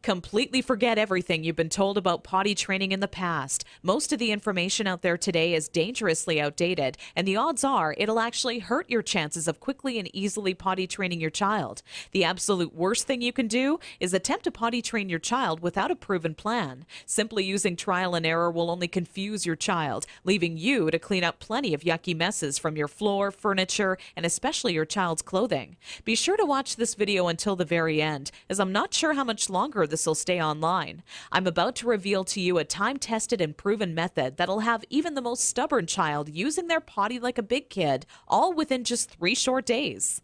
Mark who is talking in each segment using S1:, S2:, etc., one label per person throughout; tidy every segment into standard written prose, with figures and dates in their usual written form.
S1: Completely forget everything you've been told about potty training in the past. Most of the information out there today is dangerously outdated, and the odds are it'll actually hurt your chances of quickly and easily potty training your child. The absolute worst thing you can do is attempt to potty train your child without a proven plan. Simply using trial and error will only confuse your child, leaving you to clean up plenty of yucky messes from your floor, furniture, and especially your child's clothing. Be sure to watch this video until the very end, as I'm not sure how much longer this will stay online. I'm about to reveal to you a time-tested and proven method that'll have even the most stubborn child using their potty like a big kid, all within just 3 short days.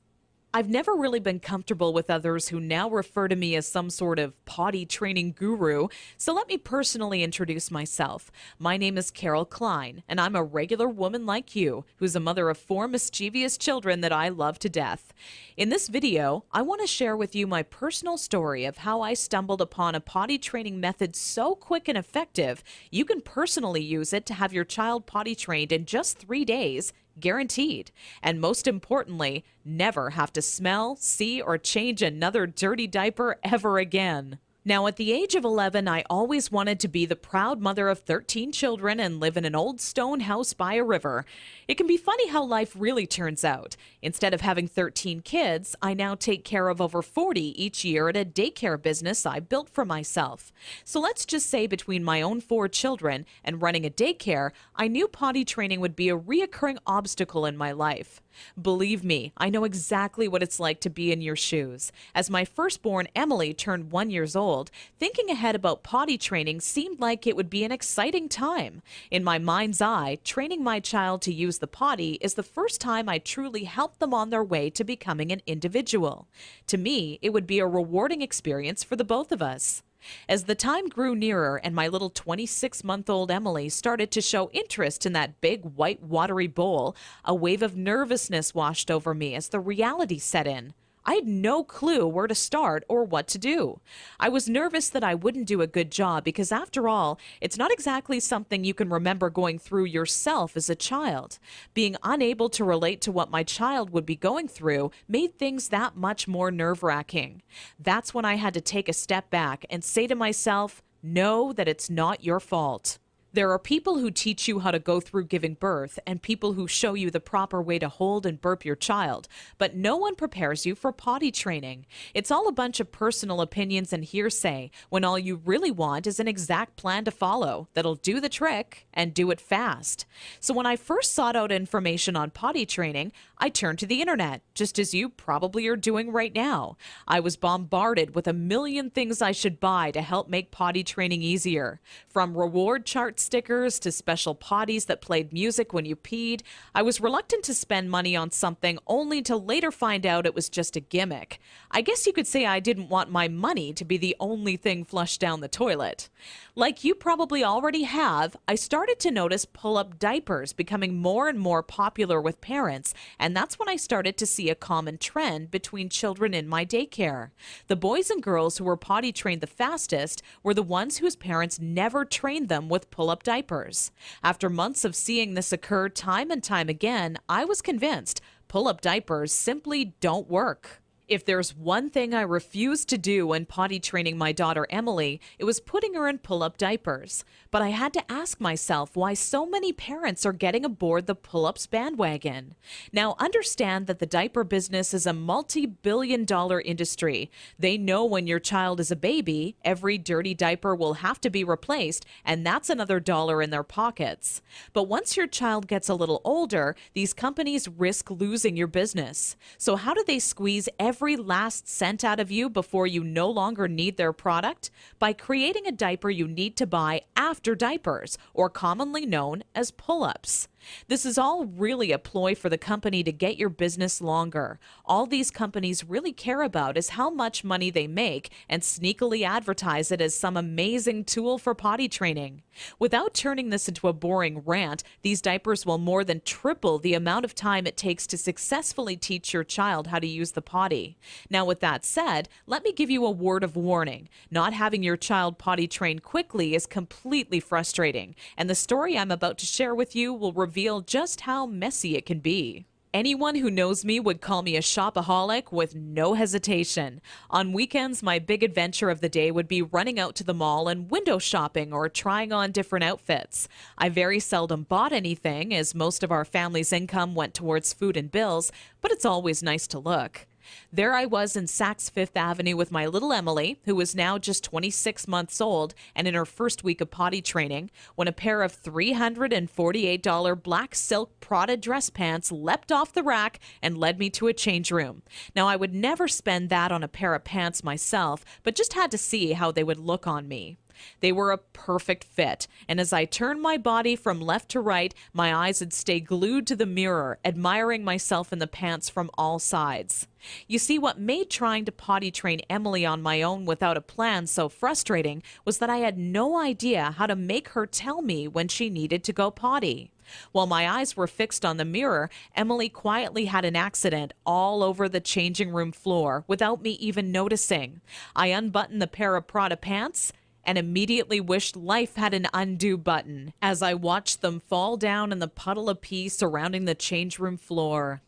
S1: I've never really been comfortable with others who now refer to me as some sort of potty training guru, so let me personally introduce myself. My name is Cline, and I'm a regular woman like you, who's a mother of 4 mischievous children that I love to death. In this video, I want to share with you my personal story of how I stumbled upon a potty training method so quick and effective, you can personally use it to have your child potty trained in just 3 days, guaranteed. And most importantly, never have to smell, see, or change another dirty diaper ever again. Now, at the age of 11, I always wanted to be the proud mother of 13 children and live in an old stone house by a river. It can be funny how life really turns out. Instead of having 13 kids, I now take care of over 40 each year at a daycare business I built for myself. So let's just say between my own 4 children and running a daycare, I knew potty training would be a reoccurring obstacle in my life. Believe me, I know exactly what it's like to be in your shoes. As my firstborn Emily turned 1 year old, thinking ahead about potty training seemed like it would be an exciting time. In my mind's eye, training my child to use the potty is the first time I truly helped them on their way to becoming an individual. To me, it would be a rewarding experience for the both of us. As the time grew nearer and my little 26-month-old Emily started to show interest in that big white watery bowl, a wave of nervousness washed over me as the reality set in. I had no clue where to start or what to do. I was nervous that I wouldn't do a good job because, after all, it's not exactly something you can remember going through yourself as a child. Being unable to relate to what my child would be going through made things that much more nerve-wracking. That's when I had to take a step back and say to myself, know that it's not your fault. There are people who teach you how to go through giving birth and people who show you the proper way to hold and burp your child, but no one prepares you for potty training. It's all a bunch of personal opinions and hearsay when all you really want is an exact plan to follow that'll do the trick and do it fast. So when I first sought out information on potty training, I turned to the internet, just as you probably are doing right now. I was bombarded with a million things I should buy to help make potty training easier. From reward chart stickers to special potties that played music when you peed, I was reluctant to spend money on something only to later find out it was just a gimmick. I guess you could say I didn't want my money to be the only thing flushed down the toilet. Like you probably already have, I started to notice pull-up diapers becoming more and more popular with parents, and that's when I started to see a common trend between children in my daycare. The boys and girls who were potty trained the fastest were the ones whose parents never trained them with pull-up diapers. After months of seeing this occur time and time again, I was convinced pull-up diapers simply don't work. If there's one thing I refused to do when potty training my daughter Emily, it was putting her in pull-up diapers. But I had to ask myself why so many parents are getting aboard the pull-ups bandwagon. Now, understand that the diaper business is a multi-billion-dollar industry. They know when your child is a baby, every dirty diaper will have to be replaced, and that's another dollar in their pockets. But once your child gets a little older, these companies risk losing your business. So how do they squeeze every last cent out of you before you no longer need their product? By creating a diaper you need to buy after diapers, or commonly known as pull-ups. This is all really a ploy for the company to get your business longer. All these companies really care about is how much money they make and sneakily advertise it as some amazing tool for potty training. Without turning this into a boring rant, these diapers will more than triple the amount of time it takes to successfully teach your child how to use the potty. Now, with that said, let me give you a word of warning. Not having your child potty trained quickly is completely frustrating, and the story I'm about to share with you will reveal just how messy it can be. Anyone who knows me would call me a shopaholic with no hesitation. On weekends, my big adventure of the day would be running out to the mall and window shopping or trying on different outfits. I very seldom bought anything, as most of our family's income went towards food and bills, but it's always nice to look. There I was in Saks Fifth Avenue with my little Emily, who was now just 26 months old and in her first week of potty training, when a pair of $348 black silk Prada dress pants leapt off the rack and led me to a change room. Now, I would never spend that on a pair of pants myself, but just had to see how they would look on me. They were a perfect fit, and as I turned my body from left to right, my eyes would stay glued to the mirror, admiring myself in the pants from all sides. You see, what made trying to potty train Emily on my own without a plan so frustrating was that I had no idea how to make her tell me when she needed to go potty. While my eyes were fixed on the mirror, Emily quietly had an accident all over the changing room floor without me even noticing. I unbuttoned the pair of Prada pants and immediately wished life had an undo button as I watched them fall down in the puddle of pee surrounding the change room floor.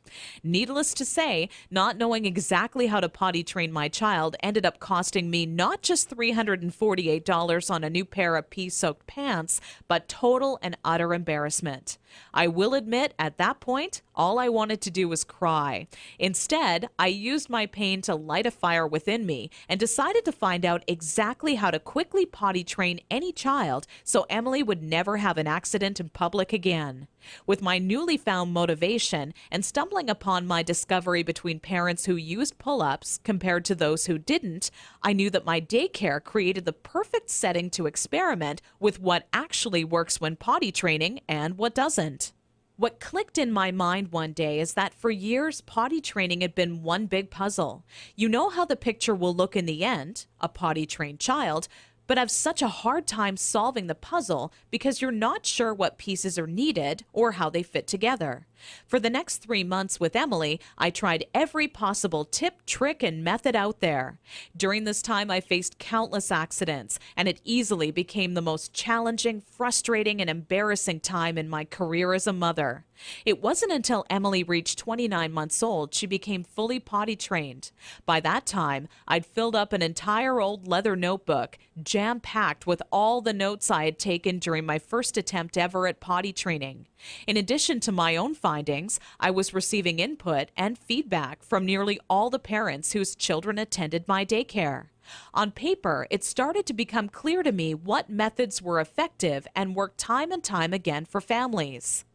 S1: Needless to say, not knowing exactly how to potty train my child ended up costing me not just $348 on a new pair of pee-soaked pants, but total and utter embarrassment. I will admit, at that point, all I wanted to do was cry. Instead, I used my pain to light a fire within me and decided to find out exactly how to quickly potty train any child so Emily would never have an accident in public again. With my newly found motivation and stumbling upon my discovery between parents who used pull-ups compared to those who didn't, I knew that my daycare created the perfect setting to experiment with what actually works when potty training and what doesn't. What clicked in my mind one day is that for years, potty training had been one big puzzle. You know how the picture will look in the end, a potty-trained child, but have such a hard time solving the puzzle because you're not sure what pieces are needed or how they fit together. For the next 3 months with Emily, I tried every possible tip, trick, and method out there. During this time, I faced countless accidents, and it easily became the most challenging, frustrating, and embarrassing time in my career as a mother. It wasn't until Emily reached 29 months old she became fully potty trained. By that time, I'd filled up an entire old leather notebook, jam-packed with all the notes I had taken during my first attempt ever at potty training. In addition to my own findings, I was receiving input and feedback from nearly all the parents whose children attended my daycare. On paper, it started to become clear to me what methods were effective and worked time and time again for families.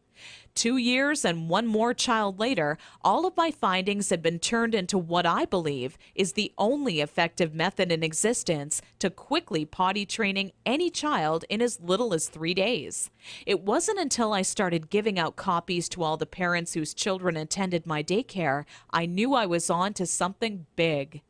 S1: 2 years and one more child later, all of my findings had been turned into what I believe is the only effective method in existence to quickly potty training any child in as little as 3 days. It wasn't until I started giving out copies to all the parents whose children attended my daycare I knew I was on to something big.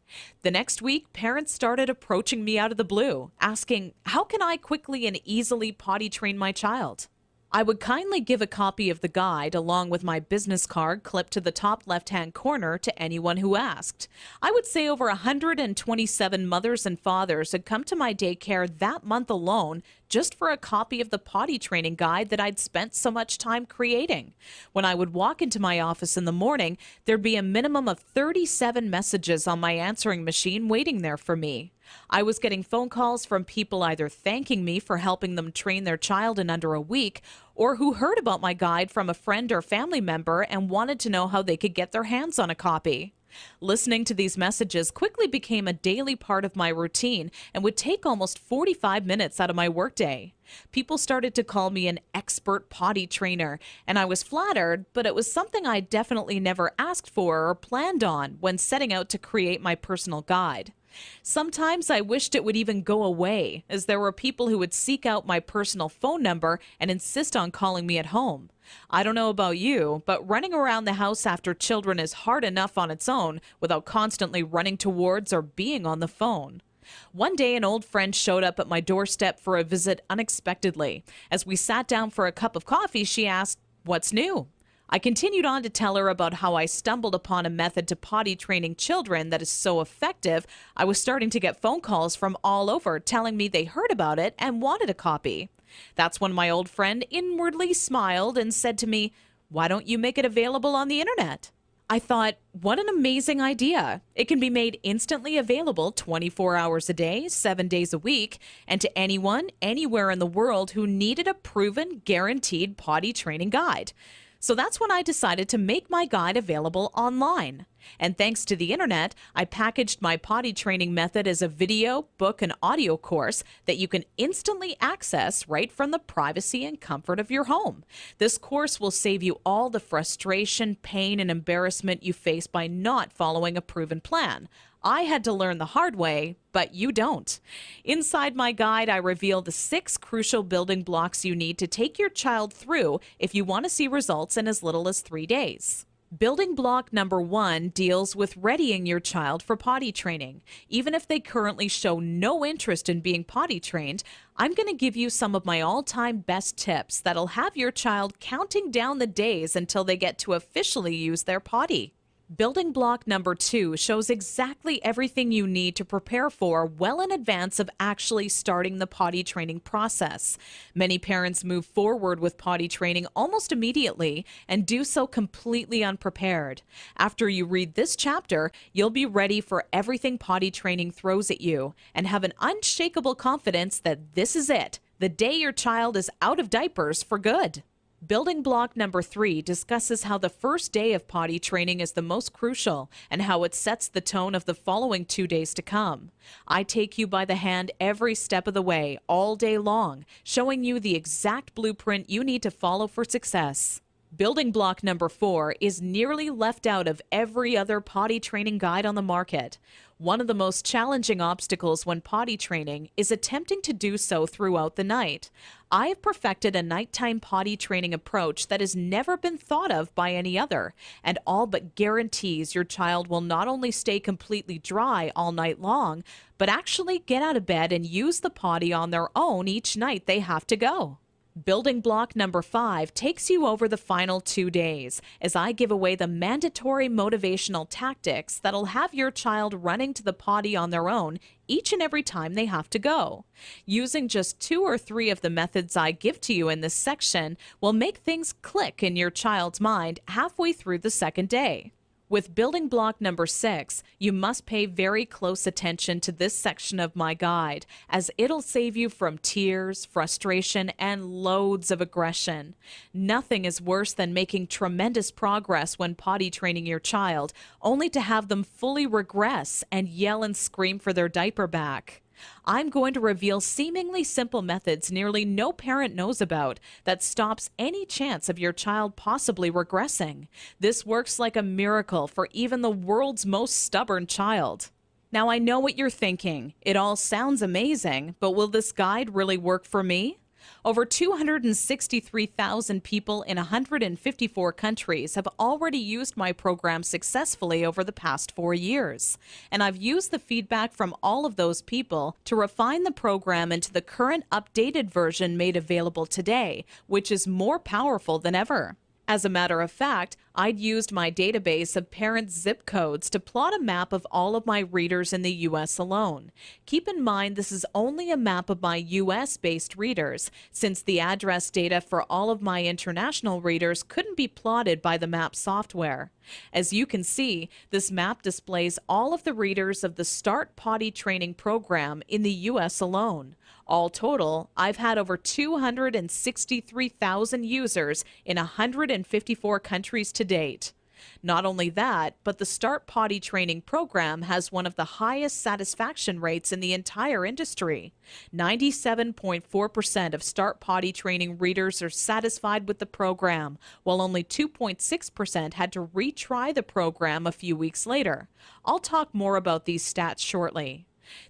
S1: The next week, parents started approaching me out of the blue, asking, how can I quickly and easily potty train my child? I would kindly give a copy of the guide along with my business card clipped to the top left-hand corner to anyone who asked. I would say over 127 mothers and fathers had come to my daycare that month alone just for a copy of the potty training guide that I'd spent so much time creating. When I would walk into my office in the morning, there'd be a minimum of 37 messages on my answering machine waiting there for me. I was getting phone calls from people either thanking me for helping them train their child in under a week, or who heard about my guide from a friend or family member and wanted to know how they could get their hands on a copy. Listening to these messages quickly became a daily part of my routine and would take almost 45 minutes out of my workday. People started to call me an expert potty trainer, and I was flattered, but it was something I definitely never asked for or planned on when setting out to create my personal guide. Sometimes I wished it would even go away, as there were people who would seek out my personal phone number and insist on calling me at home. I don't know about you, but running around the house after children is hard enough on its own without constantly running towards or being on the phone. One day, an old friend showed up at my doorstep for a visit unexpectedly. As we sat down for a cup of coffee, she asked, "What's new?" I continued on to tell her about how I stumbled upon a method to potty training children that is so effective, I was starting to get phone calls from all over telling me they heard about it and wanted a copy. That's when my old friend inwardly smiled and said to me, Why don't you make it available on the internet? I thought, what an amazing idea. It can be made instantly available 24 hours a day, 7 days a week, and to anyone, anywhere in the world who needed a proven, guaranteed potty training guide. So that's when I decided to make my guide available online. And thanks to the internet, I packaged my potty training method as a video, book, and audio course that you can instantly access right from the privacy and comfort of your home. This course will save you all the frustration, pain, and embarrassment you face by not following a proven plan. I had to learn the hard way, but you don't. Inside my guide, I reveal the 6 crucial building blocks you need to take your child through if you want to see results in as little as 3 days. Building block number 1 deals with readying your child for potty training. Even if they currently show no interest in being potty trained, I'm going to give you some of my all-time best tips that'll have your child counting down the days until they get to officially use their potty. Building block number 2 shows exactly everything you need to prepare for well in advance of actually starting the potty training process. Many parents move forward with potty training almost immediately and do so completely unprepared. After you read this chapter, you'll be ready for everything potty training throws at you and have an unshakable confidence that this is it, the day your child is out of diapers for good. Building block number 3 discusses how the first day of potty training is the most crucial and how it sets the tone of the following 2 days to come. I take you by the hand every step of the way, all day long, showing you the exact blueprint you need to follow for success. Building block number 4 is nearly left out of every other potty training guide on the market. One of the most challenging obstacles when potty training is attempting to do so throughout the night. I have perfected a nighttime potty training approach that has never been thought of by any other, and all but guarantees your child will not only stay completely dry all night long, but actually get out of bed and use the potty on their own each night they have to go. Building block number 5 takes you over the final 2 days as I give away the mandatory motivational tactics that'll have your child running to the potty on their own each and every time they have to go. Using just 2 or 3 of the methods I give to you in this section will make things click in your child's mind halfway through the second day. With building block number 6, you must pay very close attention to this section of my guide, as it'll save you from tears, frustration, and loads of aggression. Nothing is worse than making tremendous progress when potty training your child, only to have them fully regress and yell and scream for their diaper back. I'm going to reveal seemingly simple methods nearly no parent knows about that stops any chance of your child possibly regressing. This works like a miracle for even the world's most stubborn child. Now, I know what you're thinking. It all sounds amazing, but will this guide really work for me? Over 263,000 people in 154 countries have already used my program successfully over the past 4 years. And I've used the feedback from all of those people to refine the program into the current updated version made available today, which is more powerful than ever. As a matter of fact, I'd used my database of parent zip codes to plot a map of all of my readers in the U.S. alone. Keep in mind this is only a map of my U.S.-based readers, since the address data for all of my international readers couldn't be plotted by the map software. As you can see, this map displays all of the readers of the Start Potty Training program in the U.S. alone. All total, I've had over 263,000 users in 154 countries to date. Not only that, but the Start Potty Training program has one of the highest satisfaction rates in the entire industry. 97.4% of Start Potty Training readers are satisfied with the program, while only 2.6% had to retry the program a few weeks later. I'll talk more about these stats shortly.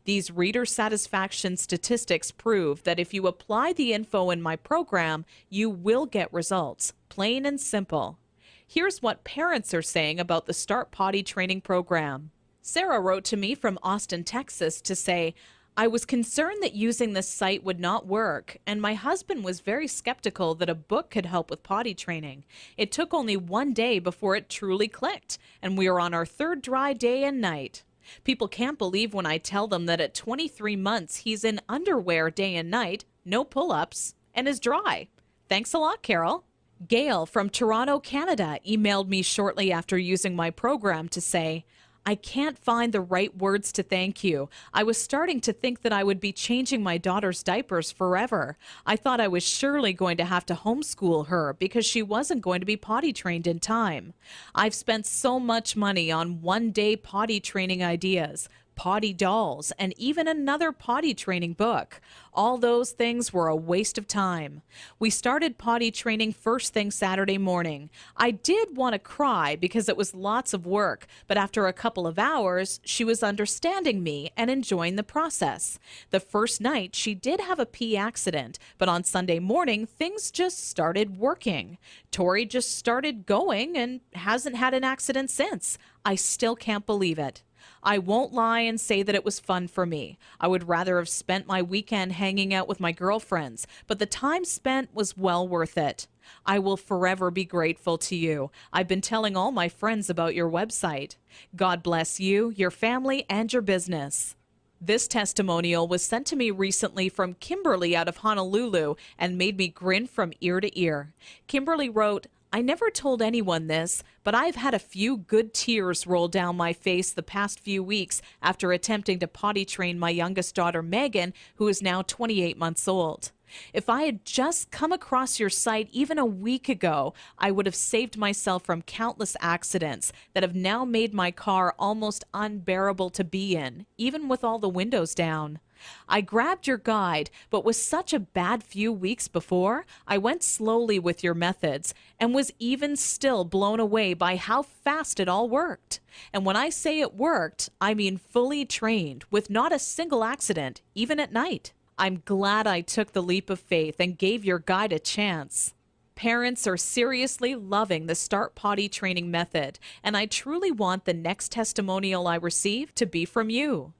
S1: These reader satisfaction statistics prove that if you apply the info in my program, you will get results, plain and simple. Here's what parents are saying about the Start Potty Training program. Sarah wrote to me from Austin, Texas to say, I was concerned that using this site would not work, and my husband was very skeptical that a book could help with potty training. It took only 1 day before it truly clicked, and we are on our 3rd dry day and night. People can't believe when I tell them that at 23 months he's in underwear day and night, no pull-ups, and is dry. Thanks a lot, Carol. Gail from Toronto, Canada, emailed me shortly after using my program to say, I can't find the right words to thank you. I was starting to think that I would be changing my daughter's diapers forever. I thought I was surely going to have to homeschool her because she wasn't going to be potty trained in time. I've spent so much money on one-day potty training ideas, potty dolls, and even another potty training book. All those things were a waste of time. We started potty training first thing Saturday morning. I did want to cry because it was lots of work, but after a couple of hours, she was understanding me and enjoying the process. The first night, she did have a pee accident, but on Sunday morning, things just started working. Tori just started going and hasn't had an accident since. I still can't believe it. I won't lie and say that it was fun for me. I would rather have spent my weekend hanging out with my girlfriends, but the time spent was well worth it. I will forever be grateful to you. I've been telling all my friends about your website. God bless you, your family, and your business. This testimonial was sent to me recently from Kimberly out of Honolulu and made me grin from ear to ear. Kimberly wrote, I never told anyone this, but I've had a few good tears roll down my face the past few weeks after attempting to potty train my youngest daughter, Megan, who is now 28 months old. If I had just come across your site even a week ago, I would have saved myself from countless accidents that have now made my car almost unbearable to be in, even with all the windows down. I grabbed your guide, but with such a bad few weeks before, I went slowly with your methods and was even still blown away by how fast it all worked. And when I say it worked, I mean fully trained, with not a single accident, even at night. I'm glad I took the leap of faith and gave your guide a chance. Parents are seriously loving the Start Potty Training method, and I truly want the next testimonial I receive to be from you.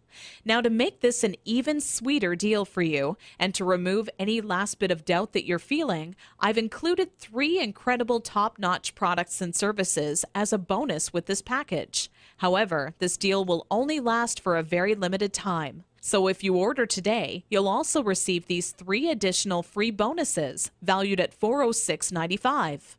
S1: Now, to make this an even sweeter deal for you and to remove any last bit of doubt that you're feeling, I've included 3 incredible top-notch products and services as a bonus with this package. However, this deal will only last for a very limited time. So if you order today, you'll also receive these 3 additional free bonuses valued at $406.95.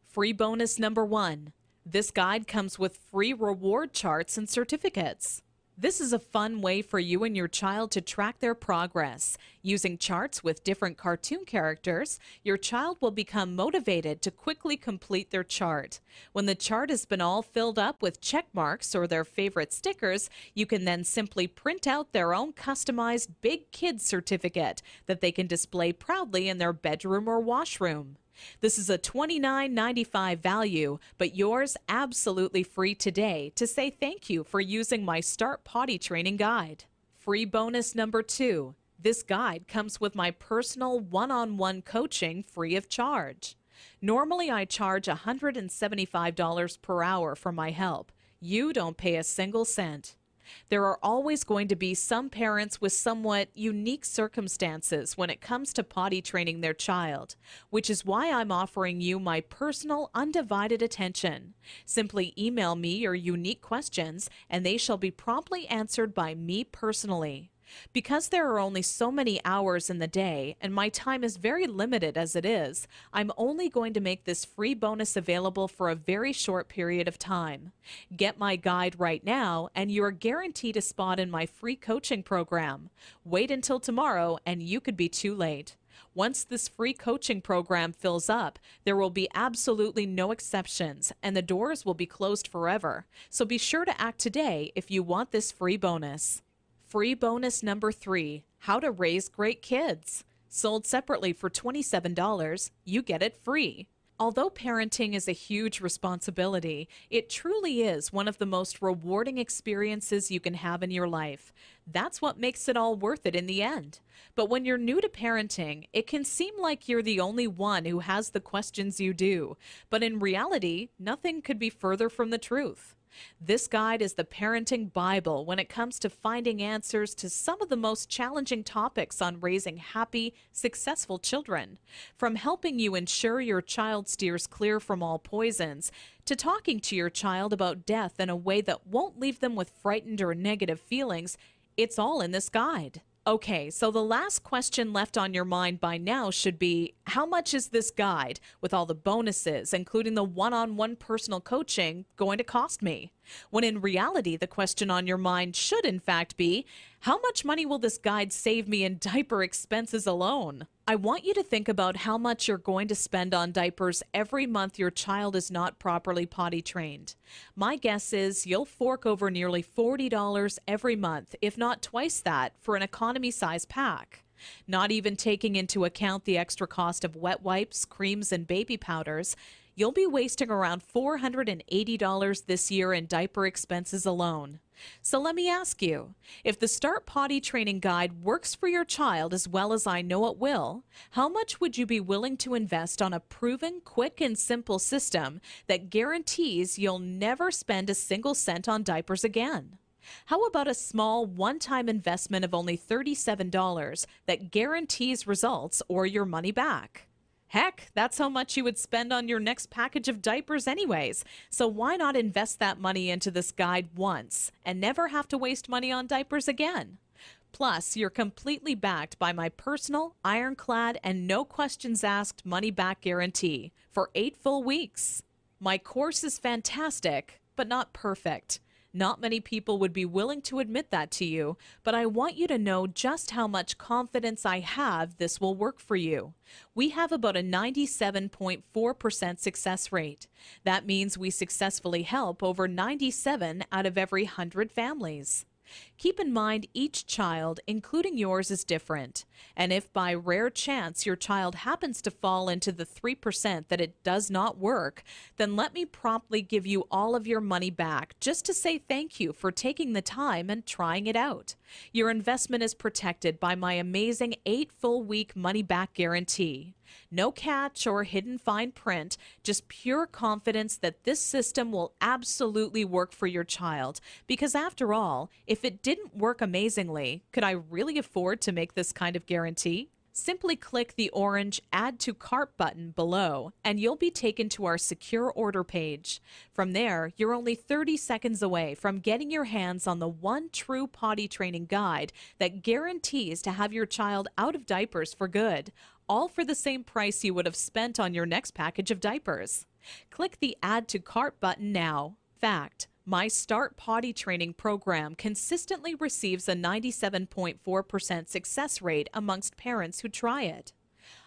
S1: Free bonus number 1. This guide comes with free reward charts and certificates. This is a fun way for you and your child to track their progress. Using charts with different cartoon characters, your child will become motivated to quickly complete their chart. When the chart has been all filled up with check marks or their favorite stickers, you can then simply print out their own customized Big Kids certificate that they can display proudly in their bedroom or washroom. This is a $29.95 value, but yours absolutely free today to say thank you for using my Start Potty Training guide. Free bonus number 2. This guide comes with my personal one-on-one coaching free of charge. Normally, I charge $175 per hour for my help. You don't pay a single cent. There are always going to be some parents with somewhat unique circumstances when it comes to potty training their child, which is why I'm offering you my personal undivided attention. Simply email me your unique questions and they shall be promptly answered by me personally. Because there are only so many hours in the day and my time is very limited as it is, I'm only going to make this free bonus available for a very short period of time. Get my guide right now and you're guaranteed a spot in my free coaching program. Wait until tomorrow and you could be too late. Once this free coaching program fills up, there will be absolutely no exceptions and the doors will be closed forever. So be sure to act today if you want this free bonus. Free bonus number 3, How to Raise Great Kids. Sold separately for $27, you get it free. Although parenting is a huge responsibility, it truly is one of the most rewarding experiences you can have in your life. That's what makes it all worth it in the end. But when you're new to parenting, it can seem like you're the only one who has the questions you do. But in reality, nothing could be further from the truth. This guide is the parenting Bible when it comes to finding answers to some of the most challenging topics on raising happy, successful children. From helping you ensure your child steers clear from all poisons, to talking to your child about death in a way that won't leave them with frightened or negative feelings, it's all in this guide. Okay, so the last question left on your mind by now should be, how much is this guide, with all the bonuses, including the one-on-one personal coaching, going to cost me? When in reality, the question on your mind should in fact be, how much money will this guide save me in diaper expenses alone? I want you to think about how much you're going to spend on diapers every month your child is not properly potty trained. My guess is you'll fork over nearly $40 every month, if not twice that, for an economy size pack. Not even taking into account the extra cost of wet wipes, creams, and baby powders, you'll be wasting around $480 this year in diaper expenses alone. So let me ask you, if the Start Potty Training Guide works for your child as well as I know it will, how much would you be willing to invest on a proven, quick, and simple system that guarantees you'll never spend a single cent on diapers again? How about a small one-time investment of only $37 that guarantees results or your money back? Heck, that's how much you would spend on your next package of diapers anyways. So why not invest that money into this guide once and never have to waste money on diapers again? Plus, you're completely backed by my personal, ironclad, and no questions asked money back guarantee for 8 full weeks. My course is fantastic, but not perfect. Not many people would be willing to admit that to you, but I want you to know just how much confidence I have this will work for you. We have about a 97.4% success rate. That means we successfully help over 97 out of every 100 families. Keep in mind each child, including yours, is different. And if by rare chance your child happens to fall into the 3% that it does not work, then let me promptly give you all of your money back just to say thank you for taking the time and trying it out. Your investment is protected by my amazing 8 full week money back guarantee. No catch or hidden fine print, just pure confidence that this system will absolutely work for your child. Because after all, if it didn't work amazingly, could I really afford to make this kind of guarantee? Simply click the orange Add to Cart button below, and you'll be taken to our secure order page. From there, you're only 30 seconds away from getting your hands on the one true potty training guide that guarantees to have your child out of diapers for good, all for the same price you would have spent on your next package of diapers. Click the Add to Cart button now. Fact: my Start Potty Training program consistently receives a 97.4% success rate amongst parents who try it.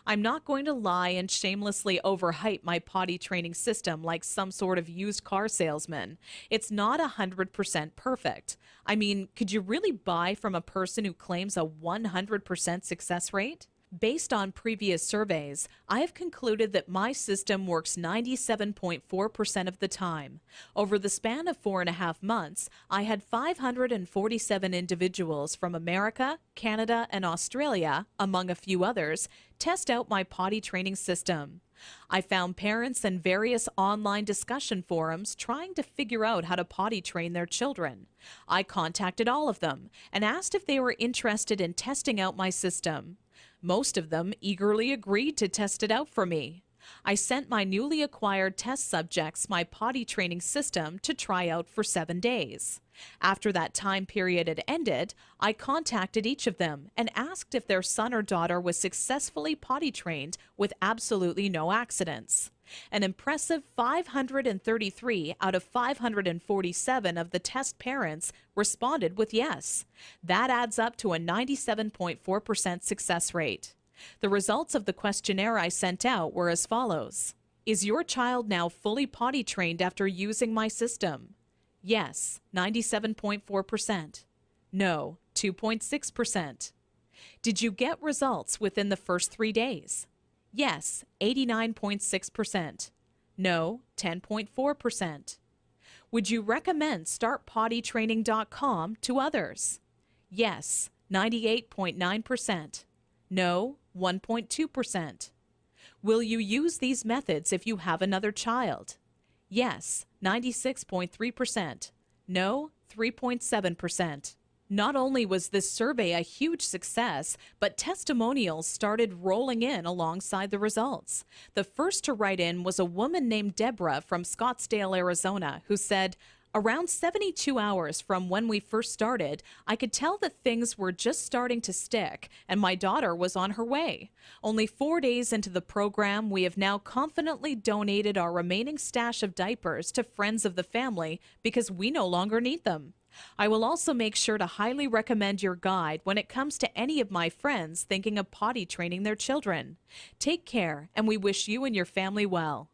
S1: I'm not going to lie and shamelessly overhype my potty training system like some sort of used car salesman. It's not 100% perfect. I mean, could you really buy from a person who claims a 100% success rate? Based on previous surveys, I have concluded that my system works 97.4% of the time. Over the span of 4.5 months, I had 547 individuals from America, Canada, and Australia, among a few others, test out my potty training system. I found parents in various online discussion forums trying to figure out how to potty train their children. I contacted all of them and asked if they were interested in testing out my system. Most of them eagerly agreed to test it out for me. I sent my newly acquired test subjects my potty training system to try out for 7 days. After that time period had ended, I contacted each of them and asked if their son or daughter was successfully potty trained with absolutely no accidents. An impressive 533 out of 547 of the test parents responded with yes. That adds up to a 97.4% success rate. The results of the questionnaire I sent out were as follows. Is your child now fully potty trained after using my system? Yes, 97.4%. No, 2.6%. Did you get results within the first 3 days? Yes, 89.6%. No, 10.4%. Would you recommend StartPottyTraining.com to others? Yes, 98.9%. No, 1.2%. Will you use these methods if you have another child? Yes, 96.3%. No, 3.7%. Not only was this survey a huge success, but testimonials started rolling in alongside the results. The first to write in was a woman named Deborah from Scottsdale, Arizona, who said, Around 72 hours from when we first started, I could tell that things were just starting to stick, and my daughter was on her way. Only 4 days into the program, we have now confidently donated our remaining stash of diapers to friends of the family because we no longer need them. I will also make sure to highly recommend your guide when it comes to any of my friends thinking of potty training their children. Take care, and we wish you and your family well.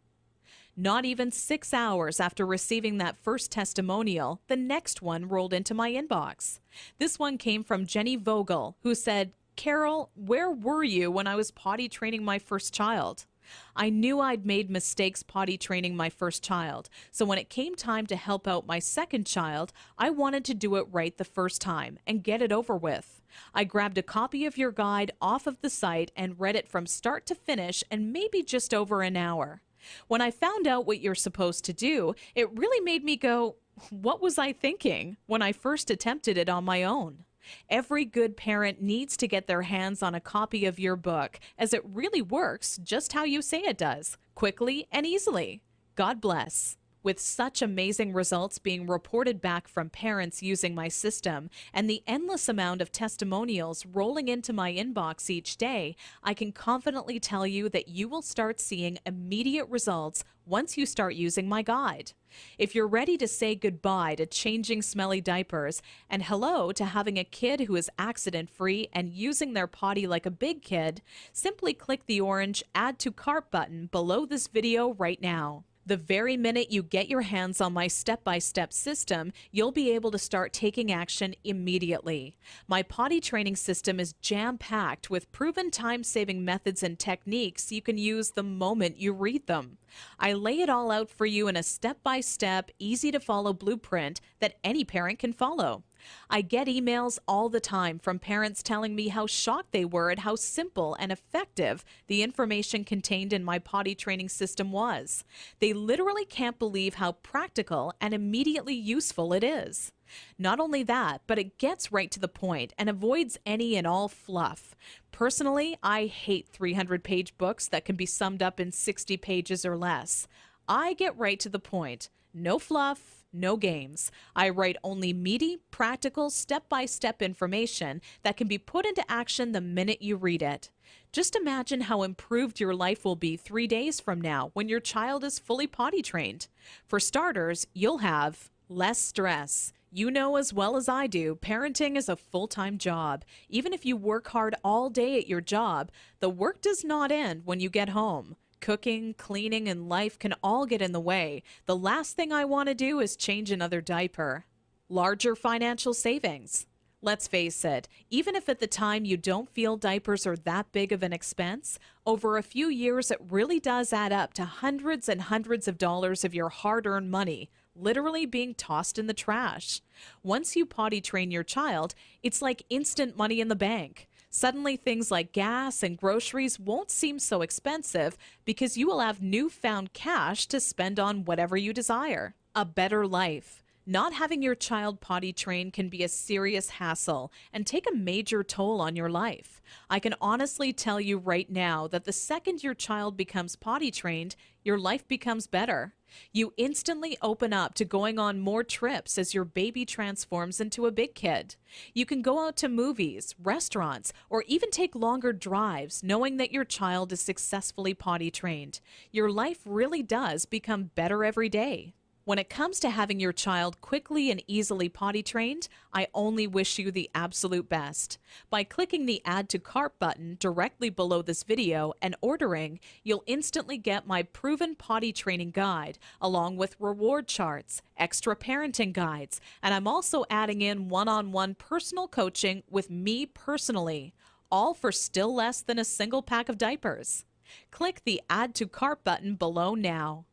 S1: Not even 6 hours after receiving that first testimonial, the next one rolled into my inbox. This one came from Jenny Vogel, who said, "Carol, where were you when I was potty training my first child?" I knew I'd made mistakes potty training my first child, so when it came time to help out my second child, I wanted to do it right the first time and get it over with. I grabbed a copy of your guide off of the site and read it from start to finish in maybe just over an hour. When I found out what you're supposed to do, it really made me go, what was I thinking when I first attempted it on my own? Every good parent needs to get their hands on a copy of your book, as it really works just how you say it does, quickly and easily. God bless. With such amazing results being reported back from parents using my system and the endless amount of testimonials rolling into my inbox each day, I can confidently tell you that you will start seeing immediate results once you start using my guide. If you're ready to say goodbye to changing smelly diapers and hello to having a kid who is accident-free and using their potty like a big kid, simply click the orange Add to Cart button below this video right now. The very minute you get your hands on my step-by-step system, you'll be able to start taking action immediately. My potty training system is jam-packed with proven time-saving methods and techniques you can use the moment you read them. I lay it all out for you in a step-by-step, easy-to-follow blueprint that any parent can follow. I get emails all the time from parents telling me how shocked they were at how simple and effective the information contained in my potty training system was. They literally can't believe how practical and immediately useful it is. Not only that, but it gets right to the point and avoids any and all fluff. Personally, I hate 300-page books that can be summed up in 60 pages or less. I get right to the point. No fluff. No games. I write only meaty, practical, step-by-step information that can be put into action the minute you read it. Just imagine how improved your life will be 3 days from now when your child is fully potty trained. For starters, you'll have less stress. You know as well as I do, parenting is a full-time job. Even if you work hard all day at your job, the work does not end when you get home. Cooking, cleaning, and life can all get in the way. The last thing I want to do is change another diaper. Larger financial savings. Let's face it, even if at the time you don't feel diapers are that big of an expense, over a few years it really does add up to hundreds and hundreds of dollars of your hard-earned money, literally being tossed in the trash. Once you potty train your child, it's like instant money in the bank. Suddenly, things like gas and groceries won't seem so expensive because you will have newfound cash to spend on whatever you desire. A better life. Not having your child potty trained can be a serious hassle and take a major toll on your life. I can honestly tell you right now that the second your child becomes potty trained, your life becomes better. You instantly open up to going on more trips as your baby transforms into a big kid. You can go out to movies, restaurants, or even take longer drives knowing that your child is successfully potty trained. Your life really does become better every day. When it comes to having your child quickly and easily potty trained, I only wish you the absolute best. By clicking the Add to Cart button directly below this video and ordering, you'll instantly get my proven potty training guide, along with reward charts, extra parenting guides, and I'm also adding in one-on-one personal coaching with me personally, all for still less than a single pack of diapers. Click the Add to Cart button below now.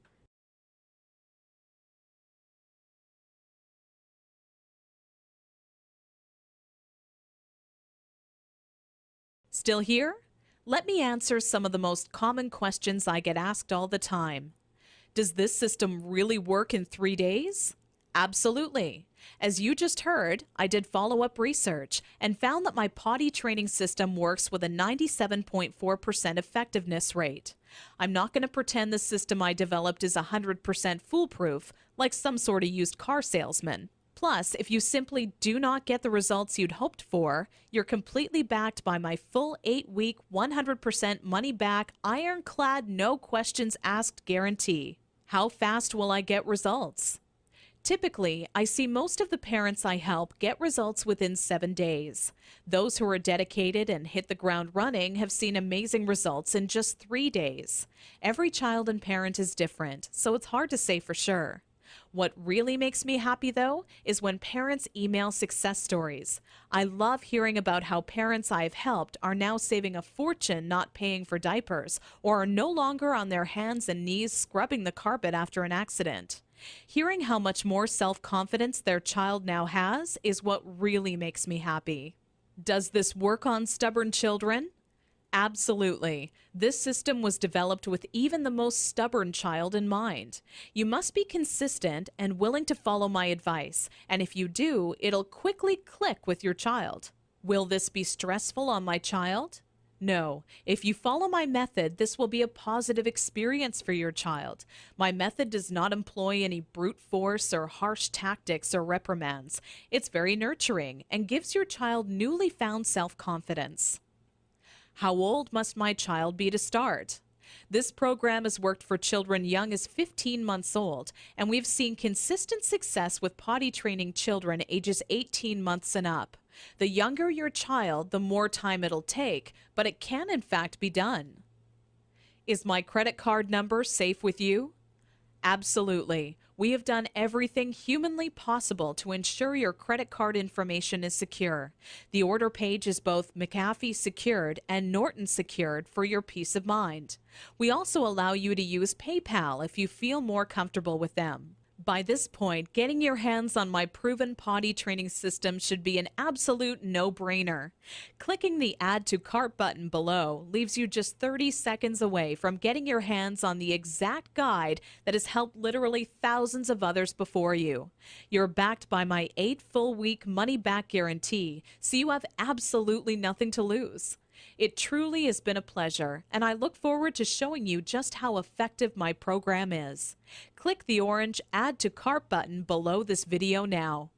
S1: Still here? Let me answer some of the most common questions I get asked all the time. Does this system really work in 3 days? Absolutely. As you just heard, I did follow-up research and found that my potty training system works with a 97.4% effectiveness rate. I'm not going to pretend the system I developed is 100% foolproof, like some sort of used car salesman. Plus, if you simply do not get the results you'd hoped for, you're completely backed by my full 8-week, 100% money-back, ironclad, no questions asked guarantee. How fast will I get results? Typically, I see most of the parents I help get results within 7 days. Those who are dedicated and hit the ground running have seen amazing results in just 3 days. Every child and parent is different, so it's hard to say for sure. What really makes me happy, though, is when parents email success stories. I love hearing about how parents I've helped are now saving a fortune not paying for diapers or are no longer on their hands and knees scrubbing the carpet after an accident. Hearing how much more self-confidence their child now has is what really makes me happy. Does this work on stubborn children? Absolutely. This system was developed with even the most stubborn child in mind. You must be consistent and willing to follow my advice, and if you do, it'll quickly click with your child. Will this be stressful on my child? No. If you follow my method, this will be a positive experience for your child. My method does not employ any brute force or harsh tactics or reprimands. It's very nurturing and gives your child newly found self-confidence. How old must my child be to start? This program has worked for children young as 15 months old, and we've seen consistent success with potty training children ages 18 months and up. The younger your child, the more time it'll take, but it can in fact be done. Is my credit card number safe with you? Absolutely. We have done everything humanly possible to ensure your credit card information is secure. The order page is both McAfee secured and Norton secured for your peace of mind. We also allow you to use PayPal if you feel more comfortable with them. By this point, getting your hands on my proven potty training system should be an absolute no-brainer. Clicking the Add to Cart button below leaves you just 30 seconds away from getting your hands on the exact guide that has helped literally thousands of others before you. You're backed by my 8 full-week money-back guarantee, so you have absolutely nothing to lose. It truly has been a pleasure, and I look forward to showing you just how effective my program is. Click the orange Add to Cart button below this video now.